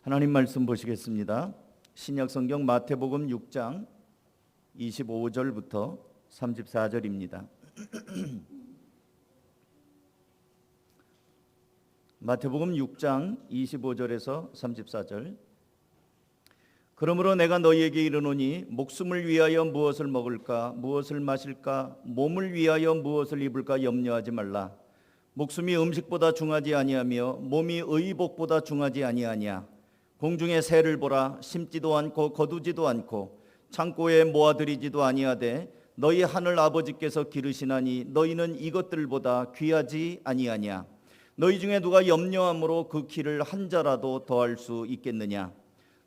하나님 말씀 보시겠습니다. 신약성경 마태복음 6장 25절부터 34절입니다. 마태복음 6장 25절에서 34절. 그러므로 내가 너희에게 이르노니 목숨을 위하여 무엇을 먹을까 무엇을 마실까 몸을 위하여 무엇을 입을까 염려하지 말라. 목숨이 음식보다 중하지 아니하며 몸이 의복보다 중하지 아니하냐. 공중의 새를 보라. 심지도 않고 거두지도 않고 창고에 모아들이지도 아니하되 너희 하늘 아버지께서 기르시나니 너희는 이것들보다 귀하지 아니하냐. 너희 중에 누가 염려함으로 그 키를 한 자라도 더할 수 있겠느냐.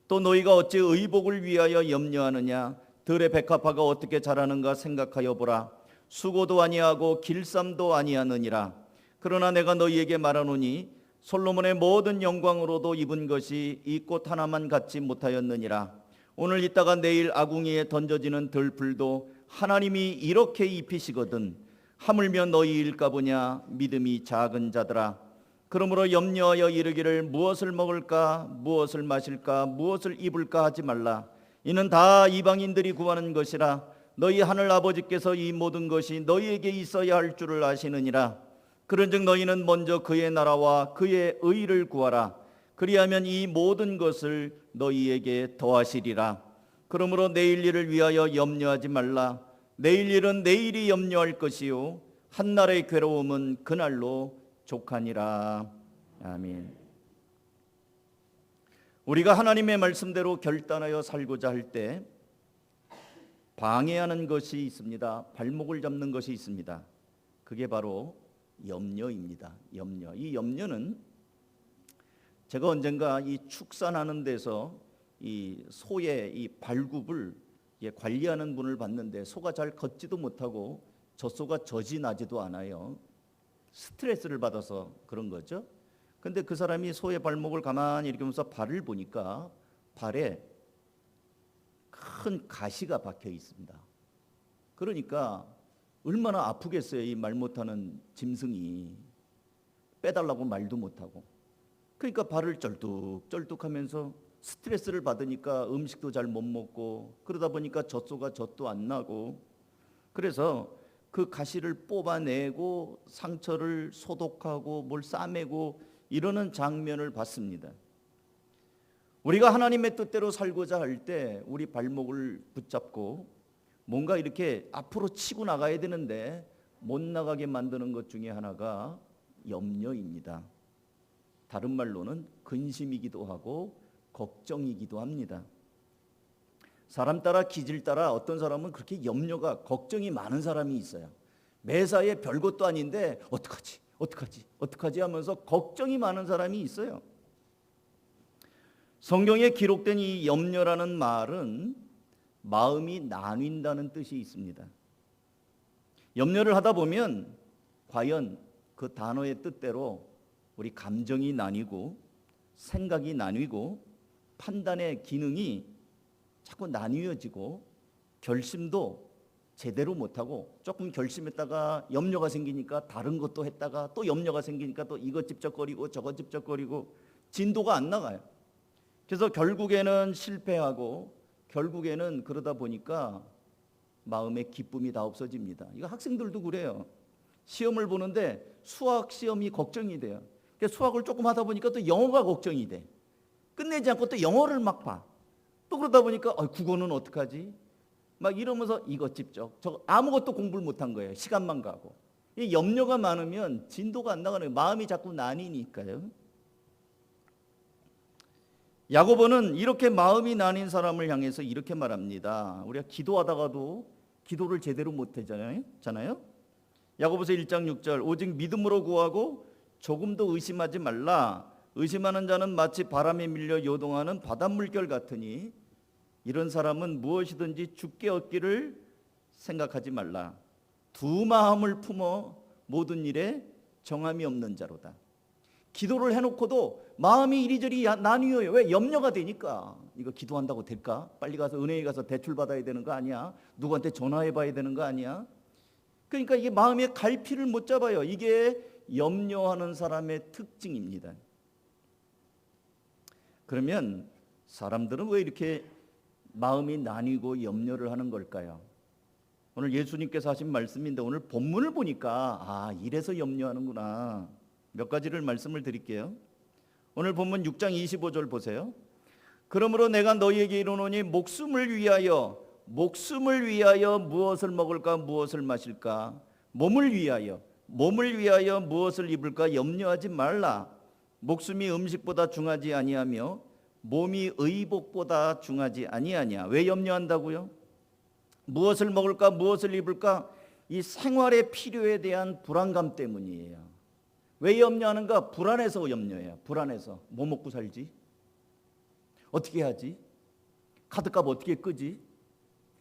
또 너희가 어찌 의복을 위하여 염려하느냐. 들의 백합화가 어떻게 자라는가 생각하여 보라. 수고도 아니하고 길쌈도 아니하느니라. 그러나 내가 너희에게 말하노니 솔로몬의 모든 영광으로도 입은 것이 이 꽃 하나만 갖지 못하였느니라. 오늘 있다가 내일 아궁이에 던져지는 들풀도 하나님이 이렇게 입히시거든 하물며 너희일까 보냐. 믿음이 작은 자들아. 그러므로 염려하여 이르기를 무엇을 먹을까 무엇을 마실까 무엇을 입을까 하지 말라. 이는 다 이방인들이 구하는 것이라. 너희 하늘 아버지께서 이 모든 것이 너희에게 있어야 할 줄을 아시느니라. 그런즉 너희는 먼저 그의 나라와 그의 의를 구하라. 그리하면 이 모든 것을 너희에게 더하시리라. 그러므로 내일 일을 위하여 염려하지 말라. 내일 일은 내일이 염려할 것이요 한날의 괴로움은 그날로 족하니라. 아멘. 우리가 하나님의 말씀대로 결단하여 살고자 할 때 방해하는 것이 있습니다. 발목을 잡는 것이 있습니다. 그게 바로 염려입니다. 염려. 이 염려는 제가 언젠가 이 축산하는 데서 이 소의 이 발굽을 관리하는 분을 봤는데 소가 잘 걷지도 못하고 젖소가 젖이 나지도 않아요. 스트레스를 받아서 그런 거죠. 근데 그 사람이 소의 발목을 가만히 이렇게 보면서 발을 보니까 발에 큰 가시가 박혀 있습니다. 그러니까 얼마나 아프겠어요. 이 말 못하는 짐승이 빼달라고 말도 못하고. 그러니까 발을 쩔뚝쩔뚝하면서 스트레스를 받으니까 음식도 잘 못 먹고 그러다 보니까 젖소가 젖도 안 나고 그래서 그 가시를 뽑아내고 상처를 소독하고 뭘 싸매고 이러는 장면을 봤습니다. 우리가 하나님의 뜻대로 살고자 할 때 우리 발목을 붙잡고 뭔가 이렇게 앞으로 치고 나가야 되는데 못 나가게 만드는 것 중에 하나가 염려입니다. 다른 말로는 근심이기도 하고 걱정이기도 합니다. 사람 따라 기질 따라 어떤 사람은 그렇게 염려가 걱정이 많은 사람이 있어요. 매사에 별것도 아닌데 어떡하지 하면서 걱정이 많은 사람이 있어요. 성경에 기록된 이 염려라는 말은 마음이 나뉜다는 뜻이 있습니다. 염려를 하다 보면 과연 그 단어의 뜻대로 우리 감정이 나뉘고 생각이 나뉘고 판단의 기능이 자꾸 나뉘어지고 결심도 제대로 못하고 조금 결심했다가 염려가 생기니까 다른 것도 했다가 또 염려가 생기니까 또 이것 찝쩍거리고 저것 찝쩍거리고 진도가 안 나가요. 그래서 결국에는 실패하고 결국에는 그러다 보니까 마음의 기쁨이 다 없어집니다. 이거 학생들도 그래요. 시험을 보는데 수학 시험이 걱정이 돼요. 수학을 조금 하다 보니까 또 영어가 걱정이 돼. 끝내지 않고 또 영어를 막 봐. 또 그러다 보니까 국어는 어떡하지? 막 이러면서 이것 찝쩍 저거 아무것도 공부를 못한 거예요. 시간만 가고. 이 염려가 많으면 진도가 안 나가는 거예요. 마음이 자꾸 나뉘니까요. 야고보는 이렇게 마음이 나뉜 사람을 향해서 이렇게 말합니다. 우리가 기도하다가도 기도를 제대로 못하잖아요. 야고보서 1장 6절 오직 믿음으로 구하고 조금도 의심하지 말라. 의심하는 자는 마치 바람에 밀려 요동하는 바닷물결 같으니 이런 사람은 무엇이든지 죽게 얻기를 생각하지 말라. 두 마음을 품어 모든 일에 정함이 없는 자로다. 기도를 해놓고도 마음이 이리저리 나뉘어요. 왜? 염려가 되니까. 이거 기도한다고 될까? 빨리 가서 은행에 가서 대출 받아야 되는 거 아니야? 누구한테 전화해 봐야 되는 거 아니야? 그러니까 이게 마음의 갈피를 못 잡아요. 이게 염려하는 사람의 특징입니다. 그러면 사람들은 왜 이렇게 마음이 나뉘고 염려를 하는 걸까요? 오늘 예수님께서 하신 말씀인데 오늘 본문을 보니까 이래서 염려하는구나. 몇 가지를 말씀을 드릴게요. 오늘 본문 6장 25절 보세요. 그러므로 내가 너희에게 이르노니 목숨을 위하여 무엇을 먹을까 무엇을 마실까 몸을 위하여 무엇을 입을까 염려하지 말라. 목숨이 음식보다 중하지 아니하며 몸이 의복보다 중하지 아니하냐. 왜 염려한다고요? 무엇을 먹을까 무엇을 입을까 이 생활의 필요에 대한 불안감 때문이에요. 왜 염려하는가? 불안해서 염려해요. 불안해서. 뭐 먹고 살지? 어떻게 하지? 카드값 어떻게 끄지?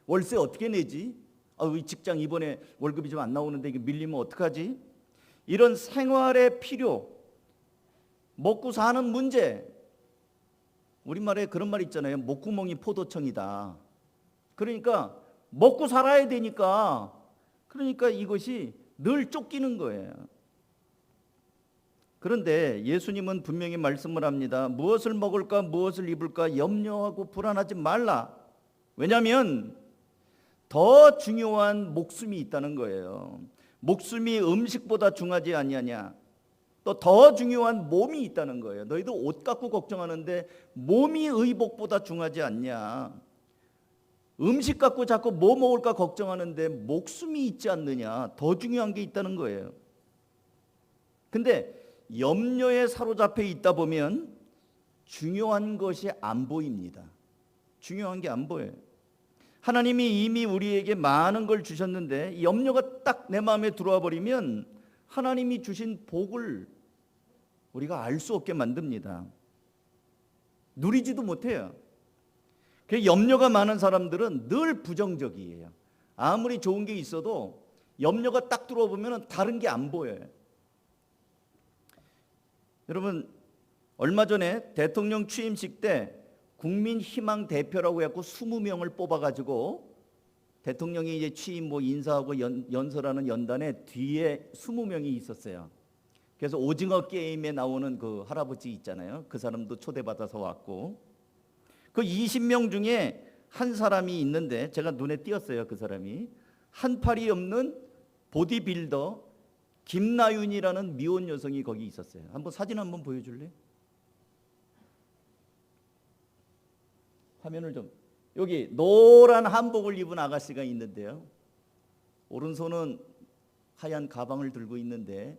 월세 어떻게 내지? 이 직장 이번에 월급이 좀 안 나오는데 이게 밀리면 어떡하지? 이런 생활의 필요, 먹고 사는 문제. 우리말에 그런 말 있잖아요. 목구멍이 포도청이다. 그러니까 먹고 살아야 되니까 이것이 늘 쫓기는 거예요. 그런데 예수님은 분명히 말씀을 합니다. 무엇을 먹을까 무엇을 입을까 염려하고 불안하지 말라. 왜냐하면 더 중요한 목숨이 있다는 거예요. 목숨이 음식보다 중하지 아니하냐. 또 더 중요한 몸이 있다는 거예요. 너희도 옷 갖고 걱정하는데 몸이 의복보다 중하지 않냐. 음식 갖고 자꾸 뭐 먹을까 걱정하는데 목숨이 있지 않느냐. 더 중요한 게 있다는 거예요. 근데 염려에 사로잡혀 있다 보면 중요한 것이 안 보입니다. 중요한 게 안 보여요. 하나님이 이미 우리에게 많은 걸 주셨는데 염려가 딱 내 마음에 들어와 버리면 하나님이 주신 복을 우리가 알 수 없게 만듭니다. 누리지도 못해요. 그 염려가 많은 사람들은 늘 부정적이에요. 아무리 좋은 게 있어도 염려가 딱 들어와 보면 다른 게 안 보여요. 여러분 얼마 전에 대통령 취임식 때 국민희망 대표라고 해갖고 20명을 뽑아가지고 대통령이 이제 취임 인사하고 연설하는 연단에 뒤에 20명이 있었어요. 그래서 오징어 게임에 나오는 그 할아버지 있잖아요. 그 사람도 초대받아서 왔고 그 20명 중에 한 사람이 있는데 제가 눈에 띄었어요. 그 사람이 한 팔이 없는 보디빌더 김나윤이라는 미혼 여성이 거기 있었어요. 한번 사진 한번 보여줄래? 화면을 좀. 여기 노란 한복을 입은 아가씨가 있는데요. 오른손은 하얀 가방을 들고 있는데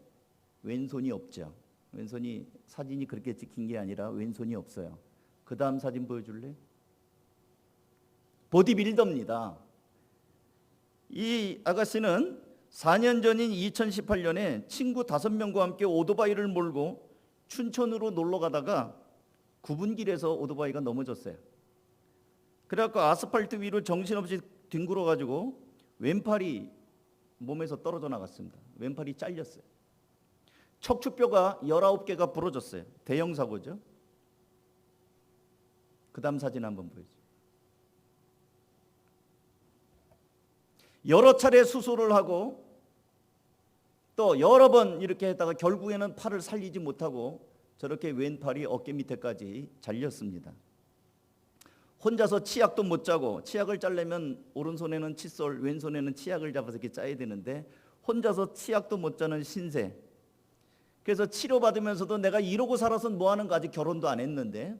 왼손이 없죠. 왼손이 사진이 그렇게 찍힌 게 아니라 왼손이 없어요. 그 다음 사진 보여줄래? 보디빌더입니다. 이 아가씨는 4년 전인 2018년에 친구 5명과 함께 오토바이를 몰고 춘천으로 놀러 가다가 9분길에서 오토바이가 넘어졌어요. 그래갖고 아스팔트 위로 정신없이 뒹굴어가지고 왼팔이 몸에서 떨어져 나갔습니다. 왼팔이 잘렸어요. 척추뼈가 19개가 부러졌어요. 대형 사고죠. 그 다음 사진 한번 보여주세요. 여러 차례 수술을 하고 또 여러 번 이렇게 했다가 결국에는 팔을 살리지 못하고 저렇게 왼팔이 어깨 밑에까지 잘렸습니다. 혼자서 치약도 못 짜고 치약을 짜려면 오른손에는 칫솔, 왼손에는 치약을 잡아서 이렇게 짜야 되는데 혼자서 치약도 못 짜는 신세. 그래서 치료받으면서도 내가 이러고 살아서 뭐 하는 거 아직 결혼도 안 했는데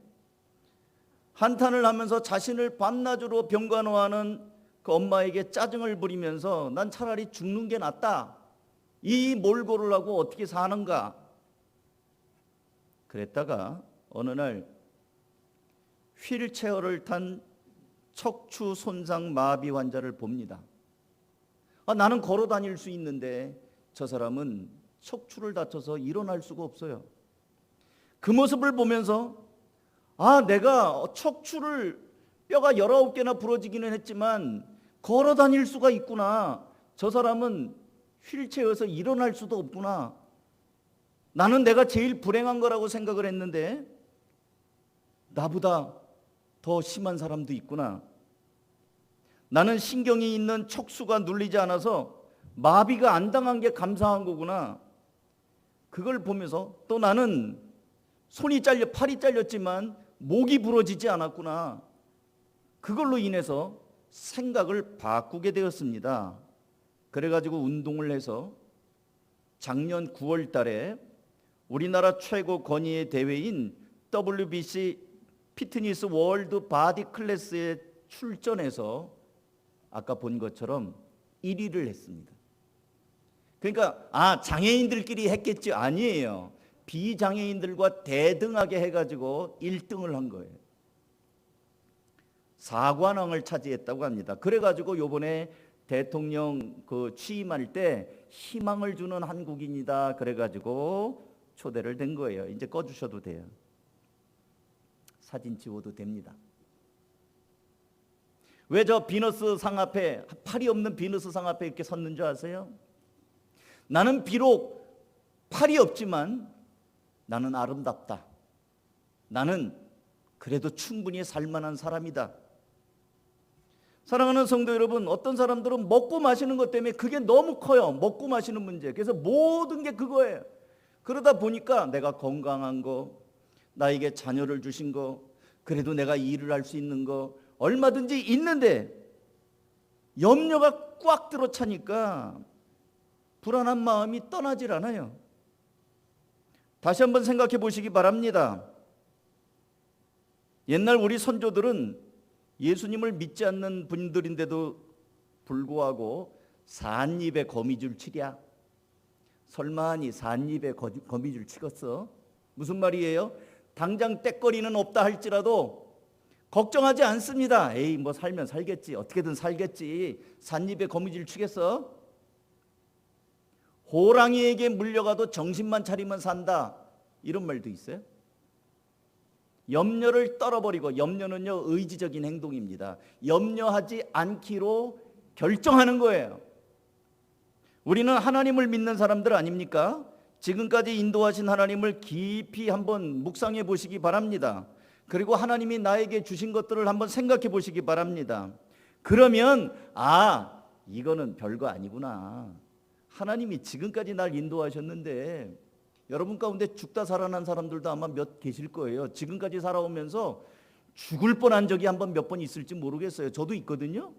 한탄을 하면서 자신을 밤낮으로 병간호하는 그 엄마에게 짜증을 부리면서 난 차라리 죽는 게 낫다. 이 몰골을 하고 어떻게 사는가. 그랬다가 어느 날 휠체어를 탄 척추 손상 마비 환자를 봅니다. 나는 걸어 다닐 수 있는데 저 사람은 척추를 다쳐서 일어날 수가 없어요. 그 모습을 보면서 내가 척추를 뼈가 19개나 부러지기는 했지만 걸어 다닐 수가 있구나. 저 사람은 휠체어에서 일어날 수도 없구나. 나는 내가 제일 불행한 거라고 생각을 했는데 나보다 더 심한 사람도 있구나. 나는 신경이 있는 척수가 눌리지 않아서 마비가 안 당한 게 감사한 거구나. 그걸 보면서 또 나는 손이 잘려 팔이 잘렸지만 목이 부러지지 않았구나. 그걸로 인해서 생각을 바꾸게 되었습니다. 그래가지고 운동을 해서 작년 9월 달에 우리나라 최고 권위의 대회인 WBC 피트니스 월드 바디 클래스에 출전해서 아까 본 것처럼 1위를 했습니다. 그러니까 장애인들끼리 했겠지. 아니에요. 비장애인들과 대등하게 해가지고 1등을 한 거예요. 4관왕을 차지했다고 합니다. 그래가지고 요번에 대통령 취임할 때 희망을 주는 한국인이다 그래가지고 초대를 된 거예요. 이제 꺼주셔도 돼요. 사진 지워도 됩니다. 왜 저 비너스 상 앞에, 팔이 없는 비너스 상 앞에 이렇게 섰는 줄 아세요? 나는 비록 팔이 없지만 나는 아름답다. 나는 그래도 충분히 살만한 사람이다. 사랑하는 성도 여러분, 어떤 사람들은 먹고 마시는 것 때문에 그게 너무 커요. 먹고 마시는 문제. 그래서 모든 게 그거예요. 그러다 보니까 내가 건강한 거, 나에게 자녀를 주신 거, 그래도 내가 일을 할 수 있는 거 얼마든지 있는데 염려가 꽉 들어차니까 불안한 마음이 떠나질 않아요. 다시 한번 생각해 보시기 바랍니다. 옛날 우리 선조들은 예수님을 믿지 않는 분들인데도 불구하고 삿입에 거미줄 치랴. 설마니 삿입에 거미줄 치겠어? 무슨 말이에요? 당장 떼거리는 없다 할지라도 걱정하지 않습니다. 에이, 뭐 살면 살겠지. 어떻게든 살겠지. 삿입에 거미줄 치겠어? 호랑이에게 물려가도 정신만 차리면 산다. 이런 말도 있어요. 염려를 떨어버리고, 염려는요 의지적인 행동입니다. 염려하지 않기로 결정하는 거예요. 우리는 하나님을 믿는 사람들 아닙니까? 지금까지 인도하신 하나님을 깊이 한번 묵상해 보시기 바랍니다. 그리고 하나님이 나에게 주신 것들을 한번 생각해 보시기 바랍니다. 그러면 이거는 별거 아니구나. 하나님이 지금까지 날 인도하셨는데, 여러분 가운데 죽다 살아난 사람들도 아마 몇 계실 거예요. 지금까지 살아오면서 죽을 뻔한 적이 한번 몇 번 있을지 모르겠어요. 저도 있거든요.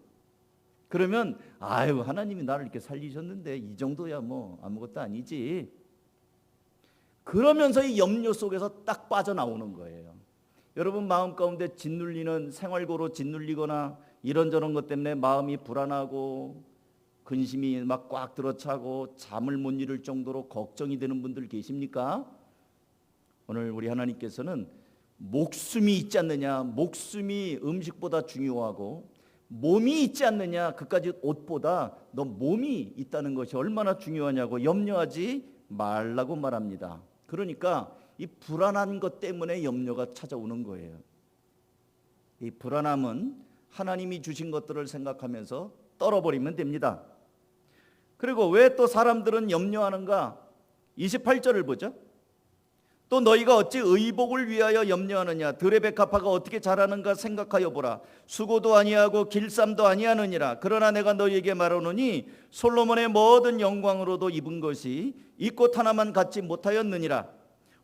그러면 하나님이 나를 이렇게 살리셨는데 이 정도야 뭐 아무것도 아니지. 그러면서 이 염려 속에서 딱 빠져나오는 거예요. 여러분 마음 가운데 짓눌리는, 생활고로 짓눌리거나 이런저런 것 때문에 마음이 불안하고 근심이 막 꽉 들어차고 잠을 못 이룰 정도로 걱정이 되는 분들 계십니까? 오늘 우리 하나님께서는 목숨이 있지 않느냐, 목숨이 음식보다 중요하고 몸이 있지 않느냐, 그까지 옷보다 너 몸이 있다는 것이 얼마나 중요하냐고 염려하지 말라고 말합니다. 그러니까 이 불안한 것 때문에 염려가 찾아오는 거예요. 이 불안함은 하나님이 주신 것들을 생각하면서 떨어버리면 됩니다. 그리고 왜 또 사람들은 염려하는가? 28절을 보죠. 또 너희가 어찌 의복을 위하여 염려하느냐? 들의 백합화가 어떻게 자라는가 생각하여 보라. 수고도 아니하고 길쌈도 아니하느니라. 그러나 내가 너희에게 말하노니 솔로몬의 모든 영광으로도 입은 것이 이 꽃 하나만 갖지 못하였느니라.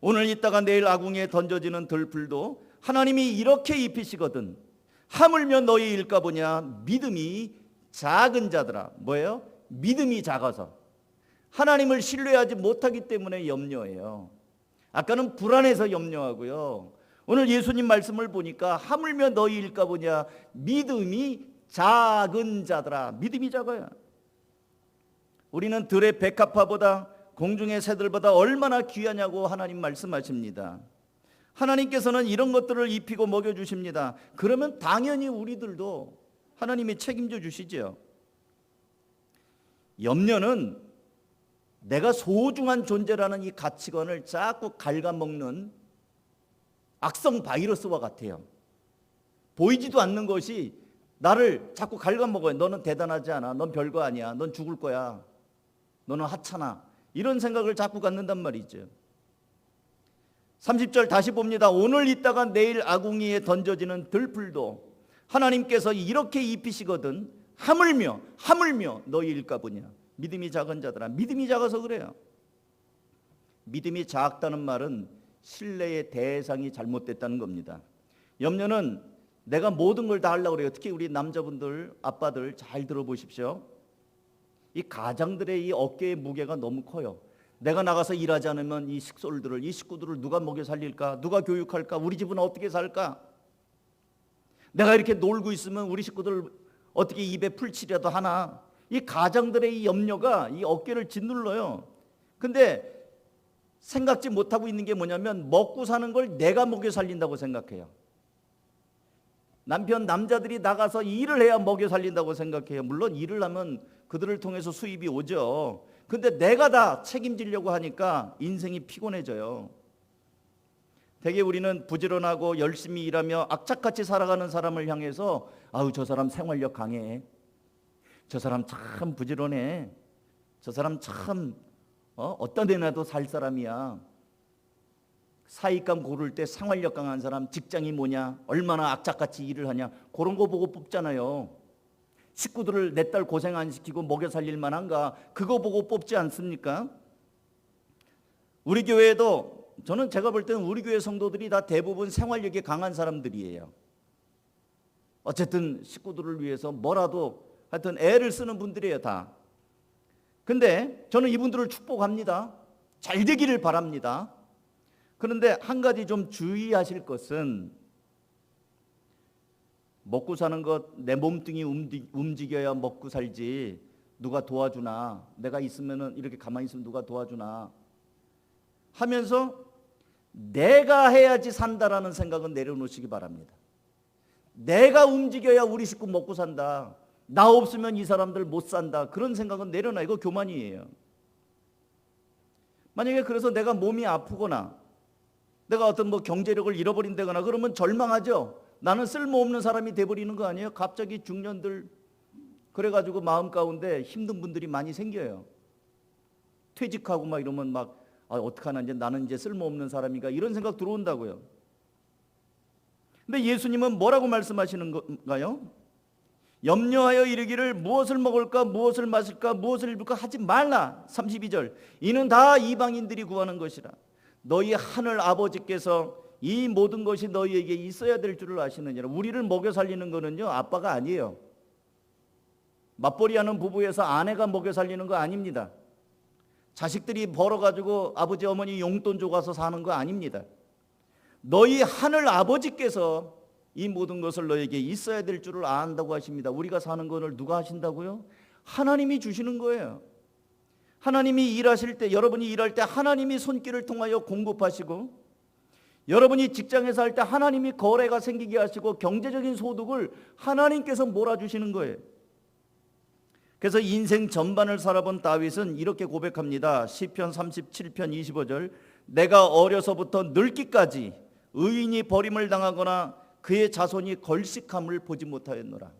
오늘 있다가 내일 아궁이에 던져지는 들풀도 하나님이 이렇게 입히시거든 하물며 너희일까 보냐. 믿음이 작은 자들아. 뭐예요? 믿음이 작아서 하나님을 신뢰하지 못하기 때문에 염려해요. 아까는 불안해서 염려하고요. 오늘 예수님 말씀을 보니까 하물며 너희일까 보냐. 믿음이 작은 자들아. 믿음이 작아요. 우리는 들의 백합화보다 공중의 새들보다 얼마나 귀하냐고 하나님 말씀하십니다. 하나님께서는 이런 것들을 입히고 먹여주십니다. 그러면 당연히 우리들도 하나님이 책임져 주시죠. 염려는 내가 소중한 존재라는 이 가치관을 자꾸 갉아먹는 악성 바이러스와 같아요. 보이지도 않는 것이 나를 자꾸 갉아먹어요. 너는 대단하지 않아. 넌 별거 아니야. 넌 죽을 거야. 너는 하찮아. 이런 생각을 자꾸 갖는단 말이죠. 30절 다시 봅니다. 오늘 있다가 내일 아궁이에 던져지는 들풀도 하나님께서 이렇게 입히시거든 하물며 너희일까 보냐. 믿음이 작은 자들아. 믿음이 작아서 그래요. 믿음이 작다는 말은 신뢰의 대상이 잘못됐다는 겁니다. 염려는 내가 모든 걸 다 하려고 그래요. 특히 우리 남자분들, 아빠들 잘 들어보십시오. 이 가장들의 이 어깨의 무게가 너무 커요. 내가 나가서 일하지 않으면 이 식솔들을, 이 식구들을 누가 먹여 살릴까? 누가 교육할까? 우리 집은 어떻게 살까? 내가 이렇게 놀고 있으면 우리 식구들 어떻게 입에 풀칠이라도 하나? 이 가장들의 이 염려가 이 어깨를 짓눌러요. 근데 생각지 못하고 있는 게 뭐냐면 먹고 사는 걸 내가 먹여 살린다고 생각해요. 남자들이 나가서 일을 해야 먹여 살린다고 생각해요. 물론 일을 하면 그들을 통해서 수입이 오죠. 근데 내가 다 책임지려고 하니까 인생이 피곤해져요. 되게 우리는 부지런하고 열심히 일하며 악착같이 살아가는 사람을 향해서 아우 저 사람 생활력 강해. 저 사람 참 부지런해. 저 사람 참 어떤 데 나도 살 사람이야. 사익감 고를 때 생활력 강한 사람, 직장이 뭐냐, 얼마나 악착같이 일을 하냐, 그런 거 보고 뽑잖아요. 식구들을 내 딸 고생 안 시키고 먹여 살릴 만한가, 그거 보고 뽑지 않습니까? 우리 교회에도 저는 제가 볼 때는 우리 교회 성도들이 다 대부분 생활력이 강한 사람들이에요. 어쨌든 식구들을 위해서 뭐라도 하여튼 애를 쓰는 분들이에요 다. 근데 저는 이분들을 축복합니다. 잘 되기를 바랍니다. 그런데 한 가지 좀 주의하실 것은 먹고 사는 것 내 몸뚱이 움직여야 먹고 살지 누가 도와주나, 내가 있으면은 이렇게 가만히 있으면 누가 도와주나 하면서 내가 해야지 산다라는 생각은 내려놓으시기 바랍니다. 내가 움직여야 우리 식구 먹고 산다, 나 없으면 이 사람들 못 산다, 그런 생각은 내려놔. 이거 교만이에요. 만약에 그래서 내가 몸이 아프거나 내가 어떤 경제력을 잃어버린다거나 그러면 절망하죠. 나는 쓸모없는 사람이 돼버리는 거 아니에요? 갑자기 중년들 그래가지고 마음 가운데 힘든 분들이 많이 생겨요. 퇴직하고 막 이러면 막 어떡하나, 이제 나는 이제 쓸모없는 사람인가, 이런 생각 들어온다고요. 근데 예수님은 뭐라고 말씀하시는 건가요? 염려하여 이르기를 무엇을 먹을까, 무엇을 마실까, 무엇을 입을까 하지 말라. 32절, 이는 다 이방인들이 구하는 것이라. 너희 하늘 아버지께서 이 모든 것이 너희에게 있어야 될 줄을 아시느니라. 우리를 먹여 살리는 거는요 아빠가 아니에요. 맞벌이하는 부부에서 아내가 먹여 살리는 거 아닙니다. 자식들이 벌어가지고 아버지 어머니 용돈 줘가서 사는 거 아닙니다. 너희 하늘 아버지께서 이 모든 것을 너에게 있어야 될 줄을 안다고 하십니다. 우리가 사는 것을 누가 하신다고요? 하나님이 주시는 거예요. 하나님이 일하실 때, 여러분이 일할 때 하나님이 손길을 통하여 공급하시고, 여러분이 직장에서 할 때 하나님이 거래가 생기게 하시고 경제적인 소득을 하나님께서 몰아주시는 거예요. 그래서 인생 전반을 살아본 다윗은 이렇게 고백합니다. 시편 37편 25절, 내가 어려서부터 늙기까지 의인이 버림을 당하거나 그의 자손이 걸식함을 보지 못하였노라.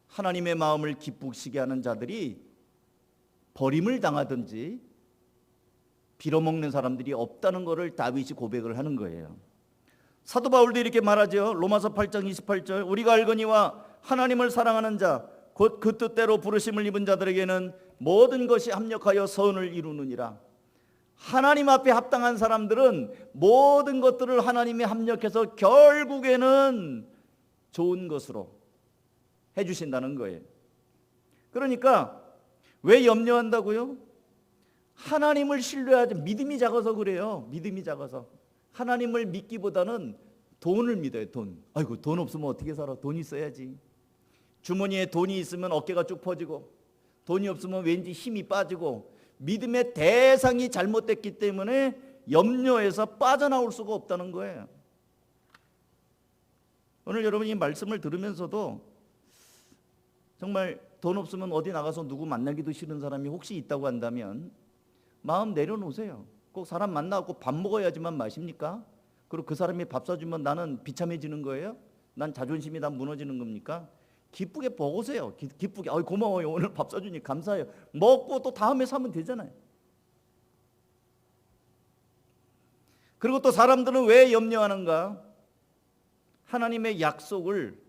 하나님의 마음을 기쁘시게 하는 자들이 버림을 당하든지 빌어먹는 사람들이 없다는 것을 다윗이 고백을 하는 거예요. 사도 바울도 이렇게 말하죠. 로마서 8장 28절, 우리가 알거니와 하나님을 사랑하는 자 곧 그 뜻대로 부르심을 입은 자들에게는 모든 것이 합력하여 선을 이루느니라. 하나님 앞에 합당한 사람들은 모든 것들을 하나님이 합력해서 결국에는 좋은 것으로 해주신다는 거예요. 그러니까 왜 염려한다고요? 하나님을 신뢰하지, 믿음이 작아서 그래요. 믿음이 작아서. 하나님을 믿기보다는 돈을 믿어요. 돈. 아이고 돈 없으면 어떻게 살아? 돈 있어야지. 주머니에 돈이 있으면 어깨가 쭉 펴지고, 돈이 없으면 왠지 힘이 빠지고, 믿음의 대상이 잘못됐기 때문에 염려에서 빠져나올 수가 없다는 거예요. 오늘 여러분이 말씀을 들으면서도 정말 돈 없으면 어디 나가서 누구 만나기도 싫은 사람이 혹시 있다고 한다면 마음 내려놓으세요. 꼭 사람 만나고 밥 먹어야지만 마십니까? 그리고 그 사람이 밥 사주면 나는 비참해지는 거예요? 난 자존심이 다 무너지는 겁니까? 기쁘게 먹으세요. 기쁘게. 고마워요. 오늘 밥 사주니 감사해요. 먹고 또 다음에 사면 되잖아요. 그리고 또 사람들은 왜 염려하는가? 하나님의 약속을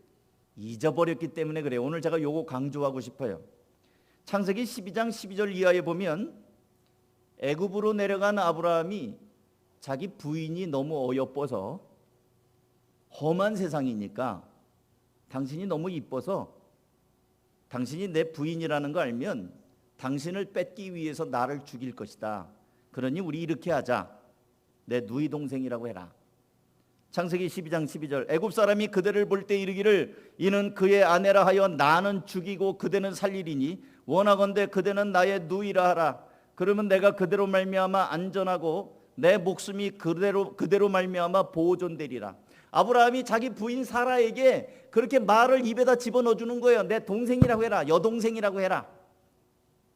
잊어버렸기 때문에 그래요. 오늘 제가 요거 강조하고 싶어요. 창세기 12장 12절 이하에 보면 애굽으로 내려간 아브라함이 자기 부인이 너무 어여뻐서 험한 세상이니까 당신이 너무 이뻐서 당신이 내 부인이라는 거 알면 당신을 뺏기 위해서 나를 죽일 것이다. 그러니 우리 이렇게 하자. 내 누이 동생이라고 해라. 창세기 12장 12절 애굽 사람이 그대를 볼 때 이르기를 이는 그의 아내라 하여 나는 죽이고 그대는 살리리니 원하건대 그대는 나의 누이라 하라. 그러면 내가 그대로 말미암아 안전하고 내 목숨이 그대로 말미암아 보존되리라. 아브라함이 자기 부인 사라에게 그렇게 말을 입에다 집어넣어 주는 거예요. 내 동생이라고 해라. 여동생이라고 해라.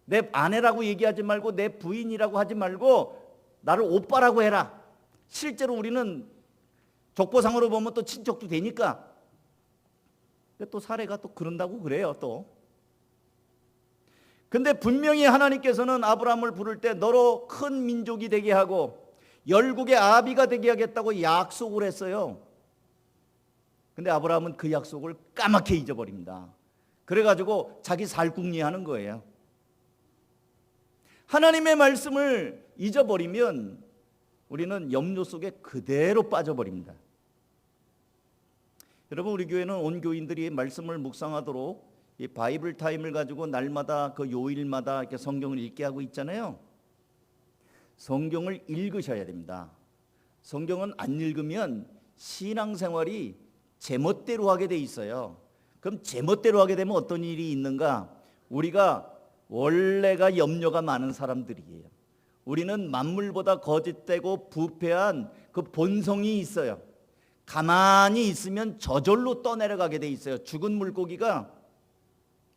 내 아내라고 얘기하지 말고 내 부인이라고 하지 말고 나를 오빠라고 해라. 실제로 우리는 족보상으로 보면 또 친척도 되니까. 또 사례가 또 그런다고 그래요. 또. 근데 분명히 하나님께서는 아브라함을 부를 때 너로 큰 민족이 되게 하고 열국의 아비가 되게 하겠다고 약속을 했어요. 근데 아브라함은 그 약속을 까맣게 잊어버립니다. 그래가지고 자기 살궁리 하는 거예요. 하나님의 말씀을 잊어버리면 우리는 염려 속에 그대로 빠져버립니다. 여러분, 우리 교회는 온 교인들이 말씀을 묵상하도록 이 바이블 타임을 가지고 날마다 그 요일마다 이렇게 성경을 읽게 하고 있잖아요. 성경을 읽으셔야 됩니다. 성경은 안 읽으면 신앙생활이 제멋대로 하게 돼 있어요. 그럼 제멋대로 하게 되면 어떤 일이 있는가? 우리가 원래가 염려가 많은 사람들이에요. 우리는 만물보다 거짓되고 부패한 그 본성이 있어요. 가만히 있으면 저절로 떠내려가게 돼 있어요. 죽은 물고기가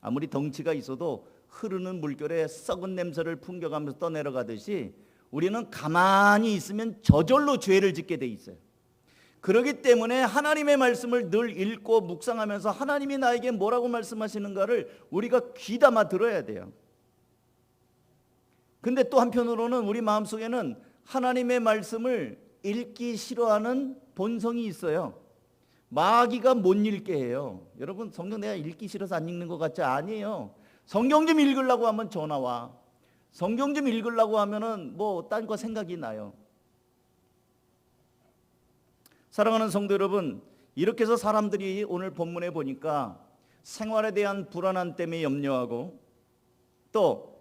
아무리 덩치가 있어도 흐르는 물결에 썩은 냄새를 풍겨가면서 떠내려가듯이 우리는 가만히 있으면 저절로 죄를 짓게 돼 있어요. 그렇기 때문에 하나님의 말씀을 늘 읽고 묵상하면서 하나님이 나에게 뭐라고 말씀하시는가를 우리가 귀담아 들어야 돼요. 근데 또 한편으로는 우리 마음속에는 하나님의 말씀을 읽기 싫어하는 본성이 있어요. 마귀가 못 읽게 해요. 여러분, 성경 내가 읽기 싫어서 안 읽는 것 같지? 아니에요. 성경 좀 읽으려고 하면 전화 와. 성경 좀 읽으려고 하면은 뭐 딴 거 생각이 나요. 사랑하는 성도 여러분, 이렇게 해서 사람들이 오늘 본문에 보니까 생활에 대한 불안함 때문에 염려하고 또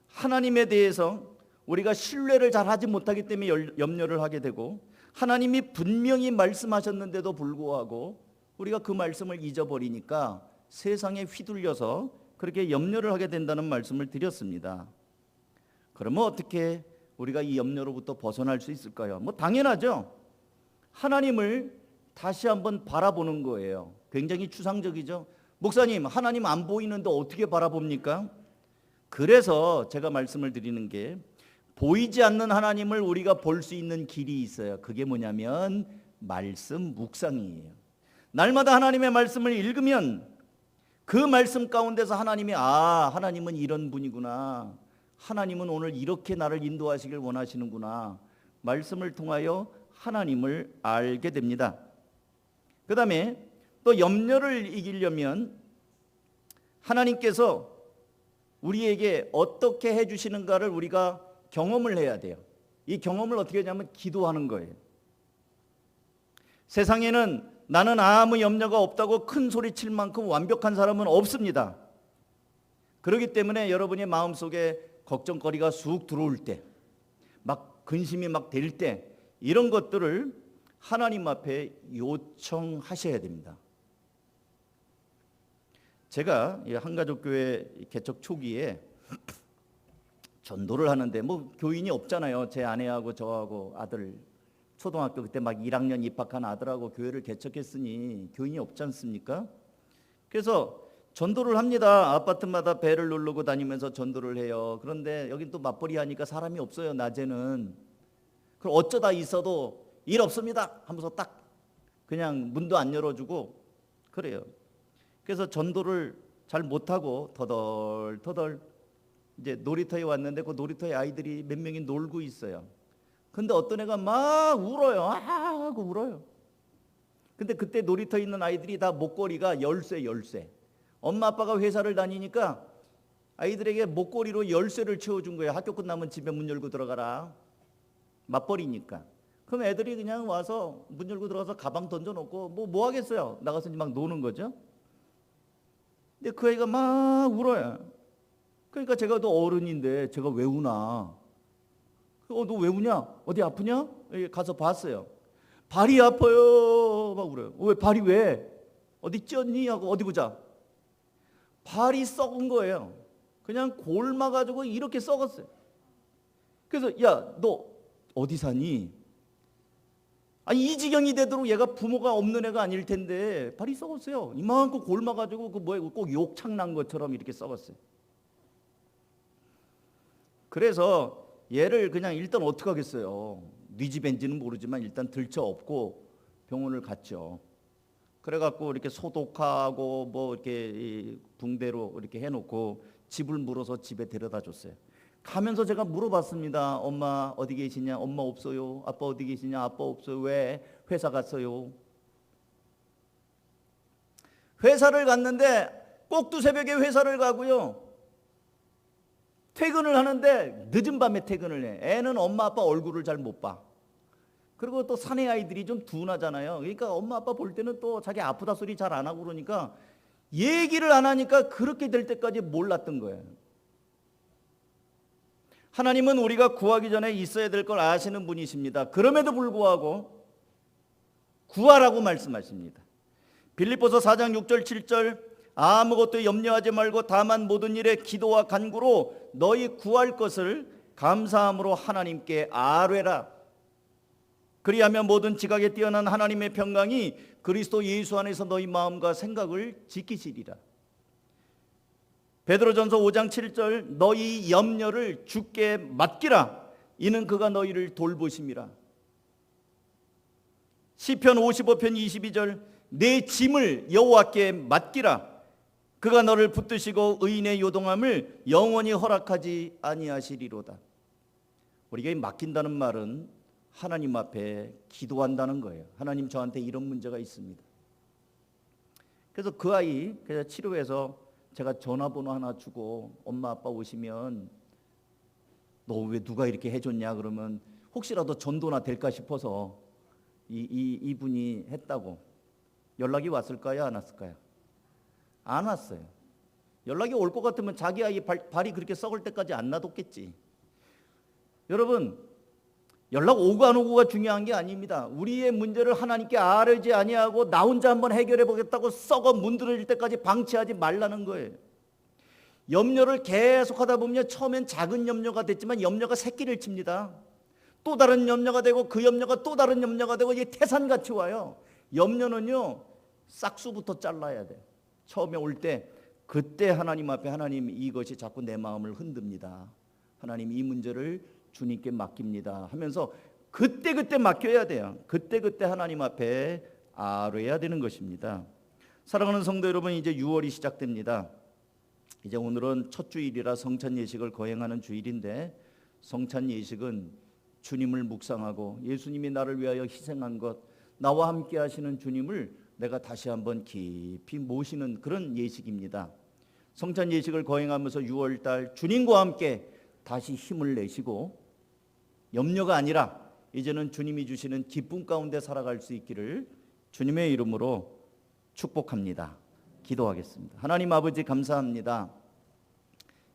하나님에 대해서 우리가 신뢰를 잘 하지 못하기 때문에 염려를 하게 되고 하나님이 분명히 말씀하셨는데도 불구하고 우리가 그 말씀을 잊어버리니까 세상에 휘둘려서 그렇게 염려를 하게 된다는 말씀을 드렸습니다. 그러면 어떻게 우리가 이 염려로부터 벗어날 수 있을까요? 뭐 당연하죠. 하나님을 다시 한번 바라보는 거예요. 굉장히 추상적이죠. 목사님, 하나님 안 보이는데 어떻게 바라봅니까? 그래서 제가 말씀을 드리는 게 보이지 않는 하나님을 우리가 볼 수 있는 길이 있어요. 그게 뭐냐면 말씀 묵상이에요. 날마다 하나님의 말씀을 읽으면 그 말씀 가운데서 하나님이 하나님은 이런 분이구나. 하나님은 오늘 이렇게 나를 인도하시길 원하시는구나. 말씀을 통하여 하나님을 알게 됩니다. 그 다음에 또 염려를 이기려면 하나님께서 우리에게 어떻게 해주시는가를 우리가 경험을 해야 돼요. 이 경험을 어떻게 하냐면 기도하는 거예요. 세상에는 나는 아무 염려가 없다고 큰 소리 칠 만큼 완벽한 사람은 없습니다. 그렇기 때문에 여러분의 마음속에 걱정거리가 쑥 들어올 때, 막 근심이 막 될 때 이런 것들을 하나님 앞에 요청하셔야 됩니다. 제가 한가족교회 개척 초기에 전도를 하는데 뭐 교인이 없잖아요. 제 아내하고 저하고 아들 초등학교 그때 막 1학년 입학한 아들하고 교회를 개척했으니 교인이 없지 않습니까? 그래서 전도를 합니다. 아파트마다 벨을 누르고 다니면서 전도를 해요. 그런데 여긴 또 맞벌이 하니까 사람이 없어요. 낮에는. 그럼 어쩌다 있어도 일 없습니다 하면서 딱 그냥 문도 안 열어주고 그래요. 그래서 전도를 잘 못하고 터덜터덜 이제 놀이터에 왔는데 그 놀이터에 아이들이 몇 명이 놀고 있어요. 근데 어떤 애가 막 울어요. 하고 울어요. 근데 그때 놀이터에 있는 아이들이 다 목걸이가 열쇠. 엄마 아빠가 회사를 다니니까 아이들에게 목걸이로 열쇠를 채워준 거예요. 학교 끝나면 집에 문 열고 들어가라. 맞벌이니까. 그럼 애들이 그냥 와서 문 열고 들어가서 가방 던져놓고 뭐 하겠어요? 나가서 이제 막 노는 거죠. 근데 그 애가 막 울어요. 그러니까 제가 또 어른인데 제가 왜 우나? 너 왜 우냐? 어디 아프냐? 가서 봤어요. 발이 아파요. 막 울어요. 왜 발이 왜? 어디 쪘니? 하고 어디 보자. 발이 썩은 거예요. 그냥 골마가지고 이렇게 썩었어요. 그래서 야, 너 어디 사니? 아니 이 지경이 되도록 얘가 부모가 없는 애가 아닐 텐데 발이 썩었어요. 이만큼 골마가지고 그 뭐야 꼭 욕창 난 것처럼 이렇게 썩었어요. 그래서 얘를 그냥 일단 어떻게 하겠어요? 네 집인지는 모르지만 일단 들쳐업고 병원을 갔죠. 그래갖고 이렇게 소독하고 뭐 이렇게 붕대로 이렇게 해놓고 집을 물어서 집에 데려다 줬어요. 가면서 제가 물어봤습니다. 엄마 어디 계시냐? 엄마 없어요. 아빠 어디 계시냐? 아빠 없어요. 왜? 회사 갔어요. 회사를 갔는데 꼭두 새벽에 회사를 가고요. 퇴근을 하는데 늦은 밤에 퇴근을 해. 애는 엄마 아빠 얼굴을 잘 못 봐. 그리고 또 사내 아이들이 좀 둔하잖아요. 그러니까 엄마 아빠 볼 때는 또 자기 아프다 소리 잘 안 하고 그러니까 얘기를 안 하니까 그렇게 될 때까지 몰랐던 거예요. 하나님은 우리가 구하기 전에 있어야 될 걸 아시는 분이십니다. 그럼에도 불구하고 구하라고 말씀하십니다. 빌립보서 4장 6절 7절 아무것도 염려하지 말고 다만 모든 일에 기도와 간구로 너희 구할 것을 감사함으로 하나님께 아뢰라. 그리하면 모든 지각에 뛰어난 하나님의 평강이 그리스도 예수 안에서 너희 마음과 생각을 지키시리라. 베드로전서 5장 7절 너희 염려를 주께 맡기라. 이는 그가 너희를 돌보심이라. 시편 55편 22절 내 짐을 여호와께 맡기라. 그가 너를 붙드시고 의인의 요동함을 영원히 허락하지 아니하시리로다. 우리가 이 맡긴다는 말은 하나님 앞에 기도한다는 거예요. 하나님 저한테 이런 문제가 있습니다. 그래서 그 아이 그래서 치료해서 제가 전화번호 하나 주고 엄마 아빠 오시면 너 왜 누가 이렇게 해줬냐 그러면 혹시라도 전도나 될까 싶어서 이분이 했다고. 연락이 왔을까요? 안 왔을까요? 안 왔어요. 연락이 올 것 같으면 자기 아이 발이 그렇게 썩을 때까지 안 놔뒀겠지. 여러분 연락 오고 안 오고가 중요한 게 아닙니다. 우리의 문제를 하나님께 아뢰지 아니하고 나 혼자 한번 해결해 보겠다고 썩어 문드러질 때까지 방치하지 말라는 거예요. 염려를 계속하다 보면 처음엔 작은 염려가 됐지만 염려가 새끼를 칩니다. 또 다른 염려가 되고 그 염려가 또 다른 염려가 되고 이게 태산같이 와요. 염려는요 싹수부터 잘라야 돼요. 처음에 올 때 그때 하나님 앞에 하나님 이것이 자꾸 내 마음을 흔듭니다. 하나님 이 문제를 주님께 맡깁니다 하면서 그때 맡겨야 돼요. 그때 하나님 앞에 아뢰야 되는 것입니다. 사랑하는 성도 여러분, 이제 6월이 시작됩니다. 이제 오늘은 첫 주일이라 성찬 예식을 거행하는 주일인데 성찬 예식은 주님을 묵상하고 예수님이 나를 위하여 희생한 것, 나와 함께 하시는 주님을 내가 다시 한번 깊이 모시는 그런 예식입니다. 성찬 예식을 거행하면서 6월달 주님과 함께 다시 힘을 내시고 염려가 아니라 이제는 주님이 주시는 기쁨 가운데 살아갈 수 있기를 주님의 이름으로 축복합니다. 기도하겠습니다. 하나님 아버지 감사합니다.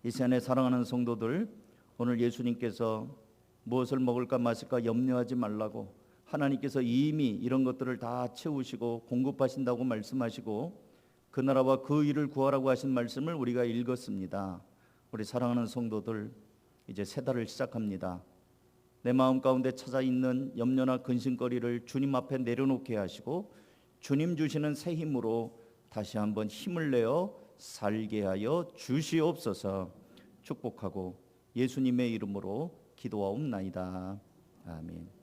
이 시간에 사랑하는 성도들, 오늘 예수님께서 무엇을 먹을까 마실까 염려하지 말라고 하나님께서 이미 이런 것들을 다 채우시고 공급하신다고 말씀하시고 그 나라와 그 일을 구하라고 하신 말씀을 우리가 읽었습니다. 우리 사랑하는 성도들, 이제 새 달을 시작합니다. 내 마음 가운데 찾아 있는 염려나 근심거리를 주님 앞에 내려놓게 하시고 주님 주시는 새 힘으로 다시 한번 힘을 내어 살게 하여 주시옵소서. 축복하고 예수님의 이름으로 기도하옵나이다. 아멘.